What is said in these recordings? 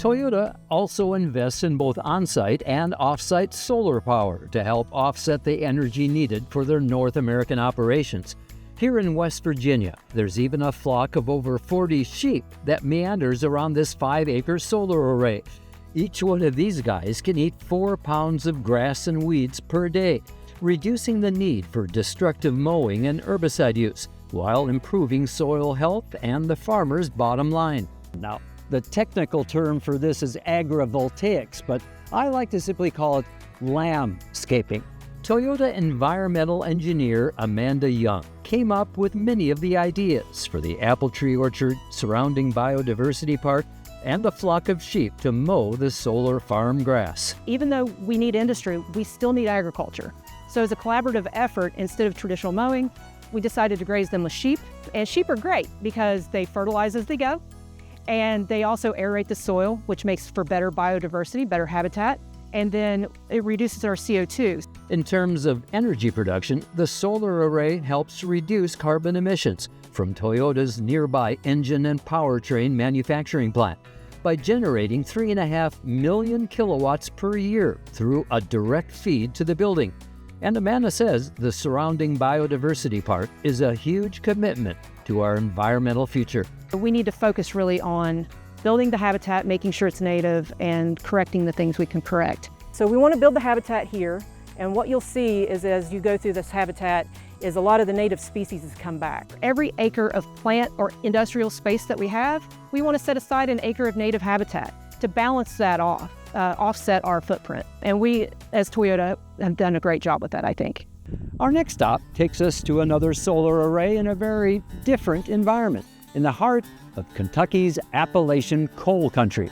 Toyota also invests in both on-site and off-site solar power to help offset the energy needed for their North American operations. Here in West Virginia, there's even a flock of over 40 sheep that meanders around this 5-acre solar array. Each one of these guys can eat 4 pounds of grass and weeds per day, reducing the need for destructive mowing and herbicide use, while improving soil health and the farmer's bottom line. Now, the technical term for this is agrivoltaics, but I like to simply call it LAMBscaping. Toyota environmental engineer Amanda Young came up with many of the ideas for the apple tree orchard surrounding Biodiversity Park and the flock of sheep to mow the solar farm grass. Even though we need industry, we still need agriculture. So as a collaborative effort, instead of traditional mowing, we decided to graze them with sheep. And sheep are great because they fertilize as they go, and they also aerate the soil, which makes for better biodiversity, better habitat, and then it reduces our CO2. In terms of energy production, the solar array helps reduce carbon emissions from Toyota's nearby engine and powertrain manufacturing plant by generating 3.5 million kilowatts per year through a direct feed to the building. And Amanda says the surrounding Biodiversity Park is a huge commitment to our environmental future. We need to focus really on building the habitat, making sure it's native, and correcting the things we can correct. So we want to build the habitat here, and what you'll see is as you go through this habitat is a lot of the native species has come back. Every acre of plant or industrial space that we have, we want to set aside an acre of native habitat to balance that off, offset our footprint. And we, as Toyota, have done a great job with that, I think. Our next stop takes us to another solar array in a very different environment, in the heart of Kentucky's Appalachian coal country.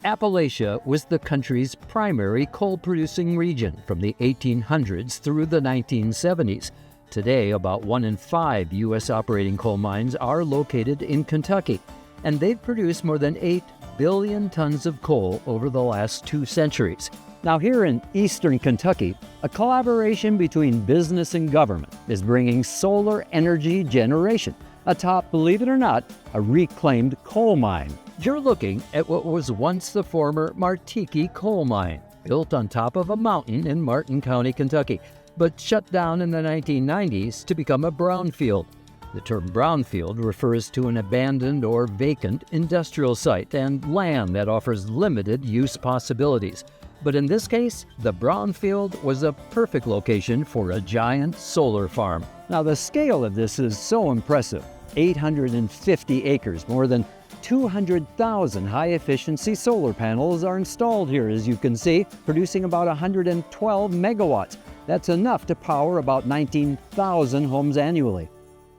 Appalachia was the country's primary coal-producing region from the 1800s through the 1970s. Today, about 1 in 5 U.S. operating coal mines are located in Kentucky, and they've produced more than 8 billion tons of coal over the last 2 centuries. Now, here in eastern Kentucky, a collaboration between business and government is bringing solar energy generation atop, believe it or not, a reclaimed coal mine. You're looking at what was once the former Martiki coal mine, built on top of a mountain in Martin County, Kentucky, but shut down in the 1990s to become a brownfield. The term brownfield refers to an abandoned or vacant industrial site and land that offers limited use possibilities. But in this case, the brownfield was a perfect location for a giant solar farm. Now, the scale of this is so impressive. 850 acres, more than 200,000 high-efficiency solar panels are installed here, as you can see, producing about 112 megawatts. That's enough to power about 19,000 homes annually.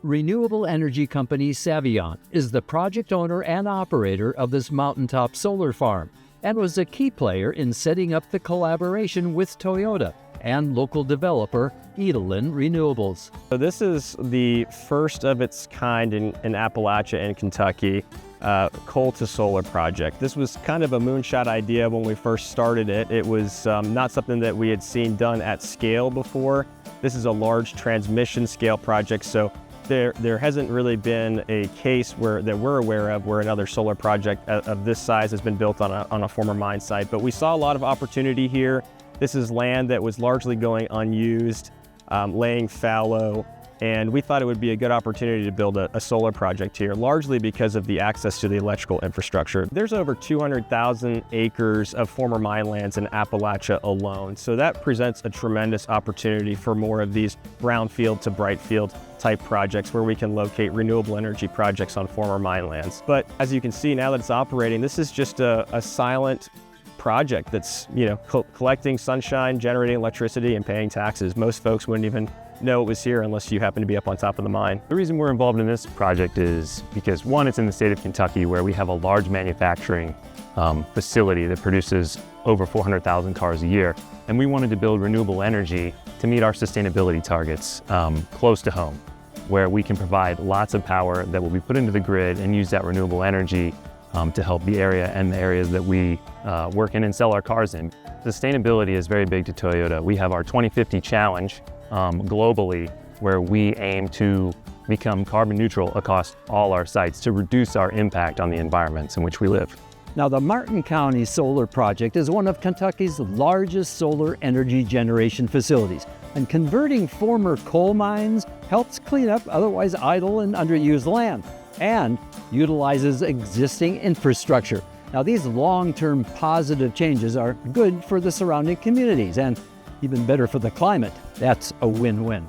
Renewable energy company Savient is the project owner and operator of this mountaintop solar farm, and was a key player in setting up the collaboration with Toyota and local developer Edelin Renewables. So this is the first of its kind in Appalachia and Kentucky coal to solar project. This was kind of a moonshot idea when we first started it. It was not something that we had seen done at scale before. This is a large transmission scale project, so there hasn't really been a case that we're aware of where another solar project of this size has been built on a former mine site. But we saw a lot of opportunity here. This is land that was largely going unused, laying fallow, and we thought it would be a good opportunity to build a solar project here, largely because of the access to the electrical infrastructure. There's over 200,000 acres of former mine lands in Appalachia alone, so that presents a tremendous opportunity for more of these brownfield to brightfield type projects where we can locate renewable energy projects on former mine lands. But as you can see, now that it's operating, this is just a silent project that's, collecting sunshine, generating electricity, and paying taxes. Most folks wouldn't even know it was here unless you happen to be up on top of the mine. The reason we're involved in this project is because, one, it's in the state of Kentucky, where we have a large manufacturing facility that produces over 400,000 cars a year, and we wanted to build renewable energy to meet our sustainability targets close to home, where we can provide lots of power that will be put into the grid and use that renewable energy to help the area and the areas that we work in and sell our cars in. Sustainability is very big to Toyota. We have our 2050 challenge globally, where we aim to become carbon neutral across all our sites to reduce our impact on the environments in which we live. Now, the Martin County Solar Project is one of Kentucky's largest solar energy generation facilities, and converting former coal mines helps clean up otherwise idle and underused land, and utilizes existing infrastructure. Now, these long-term positive changes are good for the surrounding communities and even better for the climate. That's a win-win.